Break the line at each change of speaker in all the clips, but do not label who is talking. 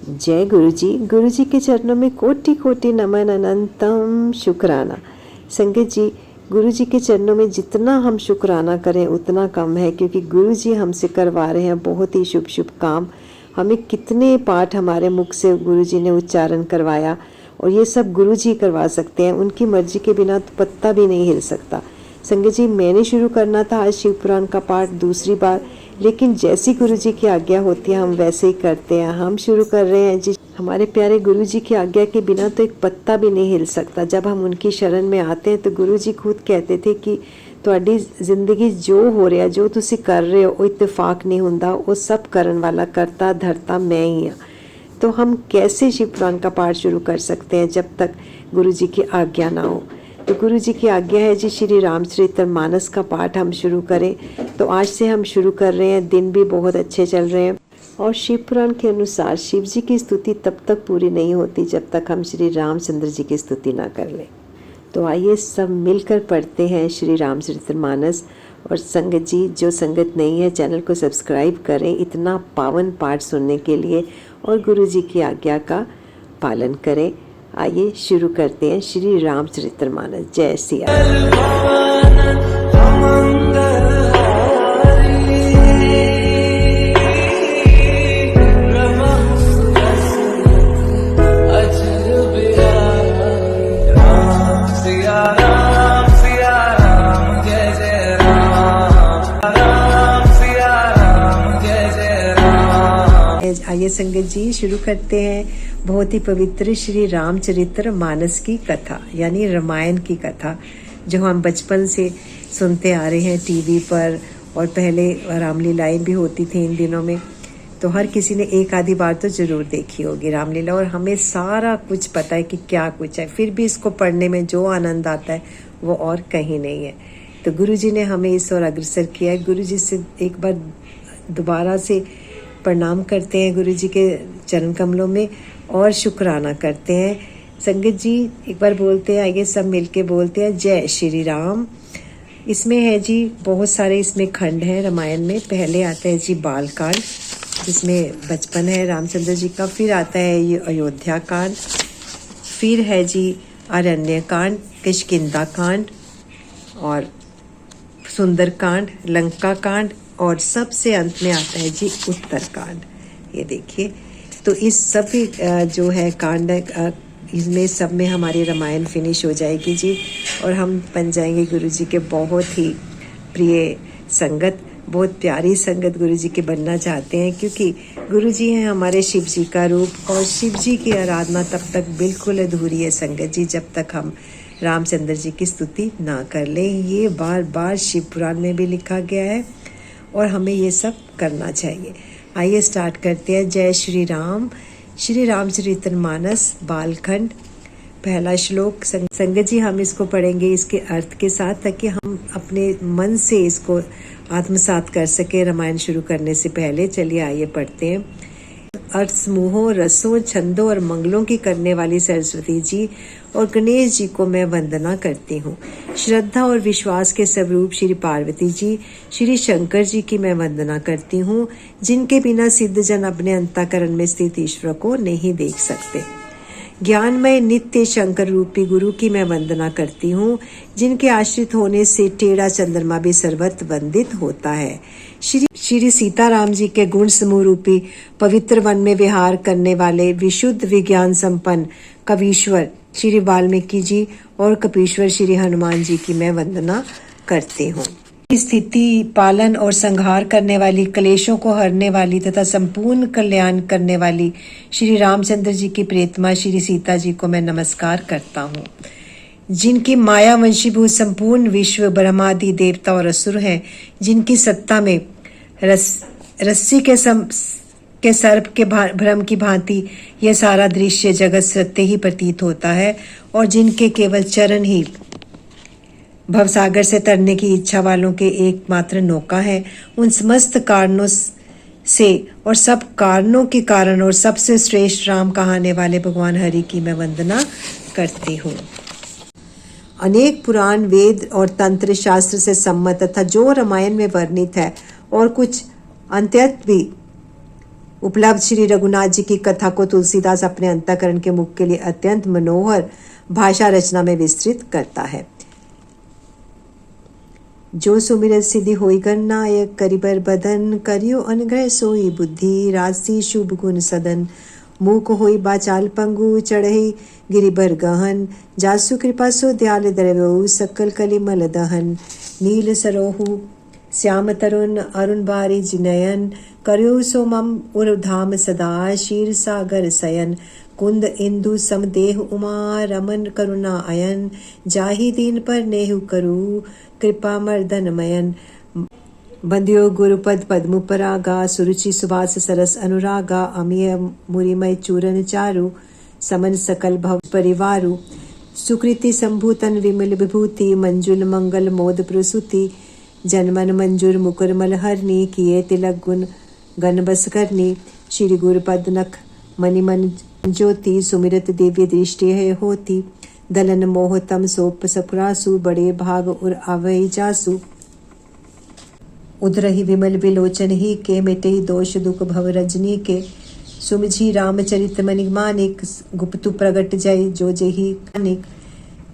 जय गुरु जी के चरणों में कोटि कोटि नमन अनंतम शुक्राना। संगत जी, गुरु जी के चरणों में जितना हम शुक्राना करें उतना कम है, क्योंकि गुरु जी हमसे करवा रहे हैं बहुत ही शुभ शुभ काम। हमें कितने पाठ हमारे मुख से गुरु जी ने उच्चारण करवाया, और ये सब गुरु जी करवा सकते हैं। उनकी मर्जी के बिना तो पत्ता भी नहीं हिल सकता। संगत जी, मैंने शुरू करना था आज शिव पुराण का पाठ दूसरी बार, लेकिन जैसी गुरु जी की आज्ञा होती है हम वैसे ही करते हैं। हम शुरू कर रहे हैं जी। हमारे प्यारे गुरु जी की आज्ञा के बिना तो एक पत्ता भी नहीं हिल सकता। जब हम उनकी शरण में आते हैं तो गुरु जी खुद कहते थे कि ਤੁਹਾਡੀ ਜ਼ਿੰਦਗੀ जो हो रहा, जो ਤੁਸੀਂ कर रहे हो, वो इत्तेफाक नहीं होता, वो सब करने वाला करता धरता मैं ही हाँ। तो हम कैसे शिव पुराण का पाठ शुरू कर सकते हैं जब तक गुरु जी की आज्ञा ना हो। तो गुरु जी की आज्ञा है जी श्री रामचरितमानस का पाठ हम शुरू करें। तो आज से हम शुरू कर रहे हैं। दिन भी बहुत अच्छे चल रहे हैं, और शिव पुराण के अनुसार शिव जी की स्तुति तब तक पूरी नहीं होती जब तक हम श्री रामचंद्र जी की स्तुति ना कर लें। तो आइए सब मिलकर पढ़ते हैं श्री रामचरितमानस। और संगत जी, जो संगत नहीं है चैनल को सब्सक्राइब करें इतना पावन पाठ सुनने के लिए, और गुरु जी की आज्ञा का पालन करें। आइए शुरू करते हैं श्री रामचरितमानस। जय सिया आइए संगत जी शुरू करते हैं बहुत ही पवित्र श्री रामचरितमानस की कथा, यानी रामायण की कथा, जो हम बचपन से सुनते आ रहे हैं टीवी पर, और पहले रामलीलाएं भी होती थी इन दिनों में। तो हर किसी ने एक आधी बार तो जरूर देखी होगी रामलीला, और हमें सारा कुछ पता है कि क्या कुछ है। फिर भी इसको पढ़ने में जो आनंद आता है वो और कहीं नहीं है। तो गुरु जी ने हमें इस ओर अग्रसर किया है। गुरु जी से एक बार दोबारा से प्रणाम करते हैं गुरु जी के चरण कमलों में, और शुक्राना करते हैं। संगत जी एक बार बोलते हैं, आइए सब मिलके बोलते हैं जय श्री राम। इसमें है जी बहुत सारे इसमें खंड हैं रामायण में। पहले आता है जी बालकांड, जिसमें बचपन है रामचंद्र जी का। फिर आता है ये अयोध्या कांड, फिर है जी अरण्य कांड, किष्किंधा कांड, और सुंदर कांड, लंका कांड, और सबसे अंत में आता है जी उत्तरकांड। ये देखिए, तो इस सब जो है कांड इसमें सब में हमारी रामायण फिनिश हो जाएगी जी, और हम बन जाएंगे गुरु जी के बहुत ही प्रिय संगत, बहुत प्यारी संगत गुरु जी के बनना चाहते हैं। क्योंकि गुरु जी हैं हमारे शिव जी का रूप, और शिव जी की आराधना तब तक बिल्कुल अधूरी है संगत जी जब तक हम रामचंद्र जी की स्तुति ना कर लें। ये बार बार शिव पुराण में भी लिखा गया है, और हमें ये सब करना चाहिए। आइए स्टार्ट करते हैं। जय श्री राम। श्री रामचरितमानस बालखंड, पहला श्लोक। संगत जी हम इसको पढ़ेंगे इसके अर्थ के साथ, ताकि हम अपने मन से इसको आत्मसात कर सके रामायण शुरू करने से पहले। चलिए आइए पढ़ते हैं। अर्थ समूहों, रसों, छंदों और मंगलों की करने वाली सरस्वती जी और गणेश जी को मैं वंदना करती हूँ। श्रद्धा और विश्वास के स्वरूप श्री पार्वती जी, श्री शंकर जी की मैं वंदना करती हूँ, जिनके बिना सिद्ध जन अपने अंतःकरण में स्थित ईश्वर को नहीं देख सकते। ज्ञानमय नित्य शंकर रूपी गुरु की मैं वंदना करती हूँ, जिनके आश्रित होने से टेढ़ा चंद्रमा भी सर्वत वंदित होता है। श्री सीताराम जी के गुण समूह रूपी पवित्र वन में विहार करने वाले विशुद्ध विज्ञान संपन्न कवीश्वर श्री वाल्मीकि जी और कपीश्वर श्री हनुमान जी की मैं वंदना करती हूँ। स्थिति, पालन और संहार करने वाली, क्लेशों को हरने वाली तथा संपूर्ण कल्याण करने वाली श्री रामचंद्र जी की प्रियतमा श्री सीता जी को मैं नमस्कार करता हूँ, जिनकी माया वंशीभूत संपूर्ण विश्व ब्रह्मादि देवता और असुर हैं, जिनकी सत्ता में रस्सी के सर्प के भ्रम की भांति यह सारा दृश्य जगत सत्य ही प्रतीत होता है, और जिनके केवल चरण ही भवसागर से तरने की इच्छा वालों के एकमात्र नौका है। उन समस्त कारणों से और सब कारणों के कारण और सबसे श्रेष्ठ राम कहाने वाले भगवान हरि की मैं वंदना करती हूँ। अनेक पुराण, वेद और तंत्र शास्त्र से सम्मत तथा जो रामायण में वर्णित है, और कुछ अंत्यत भी उपलब्ध श्री रघुनाथ जी की कथा को तुलसीदास अपने अंतःकरण के मुख के लिए अत्यंत मनोहर भाषा रचना में विस्तृत करता है। जो सुमिरत सिद्धि होई गणनायक, करिबर बदन करियो अनुग्रह सोई बुद्धि, राशि शुभ गुण सदन, मूक होई बाचाल पंगु, चढ़ई गिरिबर गहन, जासु कृपा सो दयाल द्रव्यु, सकल कलिमल दहन, नील सरोहु श्याम तरुण अरुण बारी जिनयन, करियो सो मम उर्धाम सदा, शीर सागर सयन, कुंद इंदु समदेह उमा, रमन करुणा अयन, जाहि दीन पर नेहु करु, कृपा मर्दन मयन, बंध्यो गुरुपद पद्म परागा, सुरुचि सुभाष सरस अनुरागा, अमीय मुरिमय चूरन चारु, समन सकल भव परिवारु, सुकृति संभूतन विमल विभूति, मंजुल मंगल मोद प्रसूति, जनमन मंजूर मुकुर मलहरनी, किए तिलक गुण गण बस करनी, श्री गुरुपद नख मणिमन ज्योति, सुमिरत दिव्य दृष्टि है होती, दलन मोह तम सोप सफरासु, बड़े भाग उर अवय जासु, उधरहि विमल विलोचन ही के, मिटे दोष दुख भव रजनी के, सुमझी रामचरित मणि मानिक, गुप्तु प्रगट जय जो जही कानिक,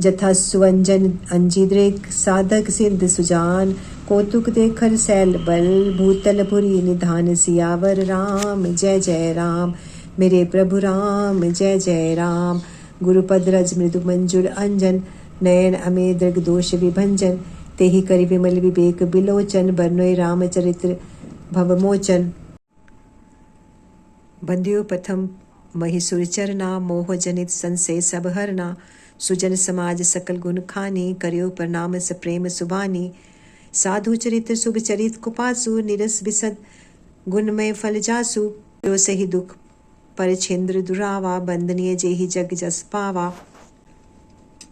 जथा सुवंजन अंजिद्रेक, साधक सिद्ध सुजान, कौतुक देखर सैल बल, भूतल भुरी निधान, सियावर राम जय जय राम, मेरे प्रभु राम जय जय राम, गुरुपद रज मृदु मंजुल अंजन, नयन अमे दृग दोष विभंजन, तेहि करि विमल विवेक बिलोचन, बरनोय रामचरित्र भवमोचन, बंध्यो प्रथम महिसुर चरना, मोह जनित संशय सब हरना, सुजन समाज सकल गुण खानी, करियो प्रणाम सप्रेम सुबानी, साधु चरित्र शुभ चरित कुपासु, निरस विसद गुणमय फल जासु, जो सही दुख पर छेन्द्र दुरावा, बंदनीय जेहि जग जस पावा,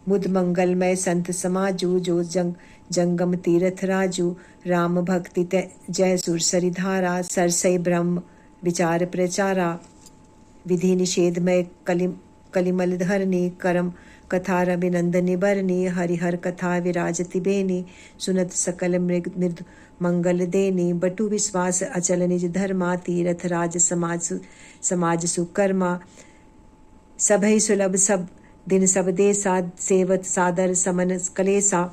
मुद मंगलमय संत समाजु, जो जंगम तीरथ राजू, राम भक्ति जय सुरसरी धारा, सरसई ब्रह्म विचार प्रचारा, विधि निषेधमय कलिमल धरनी, करम कथा रविनंदनी बरनी, हरिहर कथा विराजति बेनी, सुनत सकल मृद मंगल देनी, बटु विश्वास अचल निज धर्मा, तीरथ राज समाज सुकर्मा, सभई सुलभ सब दिन सब देसा, सेवत सादर समन कलेसा,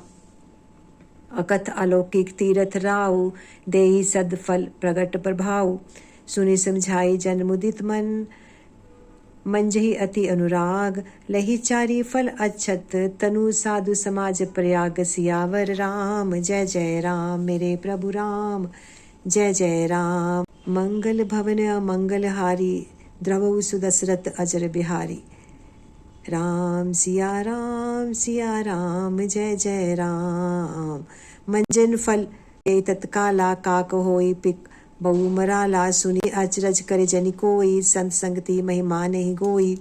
अकथ अलौकिक तीरथ राउ, देहि सद फल प्रगट प्रभाव, सुनि समझाई जन मुदित मन, मंजहि अति अनुराग, लही चारी फल अच्छत, तनु साधु समाज प्रयाग, सियावर राम जय जय राम, मेरे प्रभु राम जय जय राम, मंगल भवन मंगल हारी, द्रवौ सुदशरथ अजर बिहारी, राम सिया राम जय जय राम, मंजन फल तत्काला, काक होई पिक बहु मराला, सुनी अचरज करे जनि कोई, संत संगति महिमा नहीं गोई,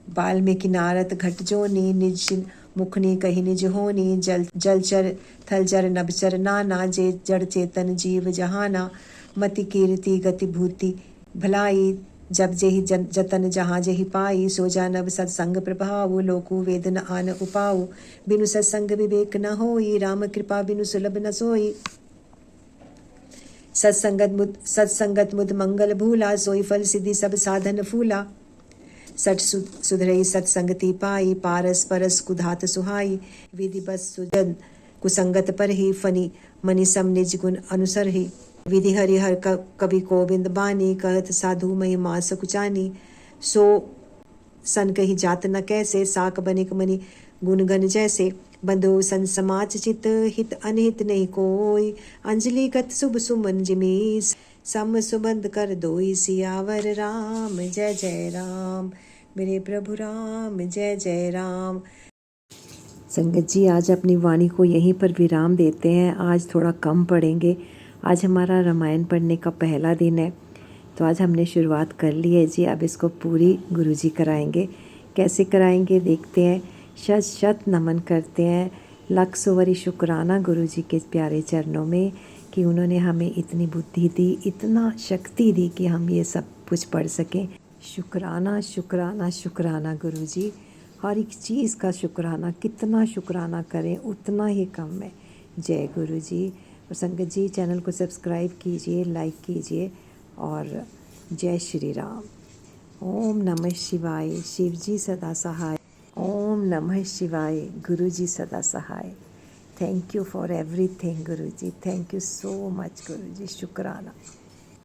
वाल्मीकि नारद घट जोनी, निज मुखनी कही निज होनी, जलचर थलचर नभचर नाना, जे जड़ चेतन जीव जहाना, मति कीर्ति गति भूति भलाई, जब जेहि जतन जहाँ जेहि पाई, सो जानब सत्संग प्रभाव, लोकु वेद न आन उपाऊ, बिनु सत्संग विवेक न होई, राम कृपा बिनु सुलभ न सोई, सत्संगत मुद मंगल भूला, सोई फल सिद्धि सब साधन फूला, सठ सुधरई सत्संगति पाई, पारस परस कुधात सुहाई, विधि बस सुजन कुसंगत पर ही, फनी मनि सम निज गुण अनुसर ही, विधि हरिहर कवि गोविंद बानी, कहत साधु महिमा सकुचानी, सो सन कही जात न कैसे, साक बनिक मनि गुणगन जैसे, बंधु सन समाज चित, हित अनहित नहीं कोई, अंजलि गत शुभ सुमन जिमी, सम सुबंध कर दोई, सियावर राम जय जय राम, मेरे प्रभु राम जय जय राम। संगत जी, आज अपनी वाणी को यहीं पर विराम देते हैं। आज थोड़ा कम पढ़ेंगे। आज हमारा रामायण पढ़ने का पहला दिन है, तो आज हमने शुरुआत कर ली है जी। अब इसको पूरी गुरुजी कराएंगे। कैसे कराएंगे देखते हैं। शत शत नमन करते हैं, लाख सुवरी शुक्राना गुरुजी के प्यारे चरणों में कि उन्होंने हमें इतनी बुद्धि दी, इतना शक्ति दी कि हम ये सब कुछ पढ़ सकें। शुक्राना शुक्राना शुक्राना गुरुजी। हर एक चीज़ का शुक्राना, कितना शुक्राना करें उतना ही कम है। जय गुरुजी। और संगत जी, चैनल को सब्सक्राइब कीजिए, लाइक कीजिए और जय श्री राम। ओम नमः शिवाय। शिव जी सदा सहाय। ओम नमः शिवाय। गुरु जी सदा सहाय। Thank you for everything Guru ji. Thank you so much गुरु जी। शुक्राना।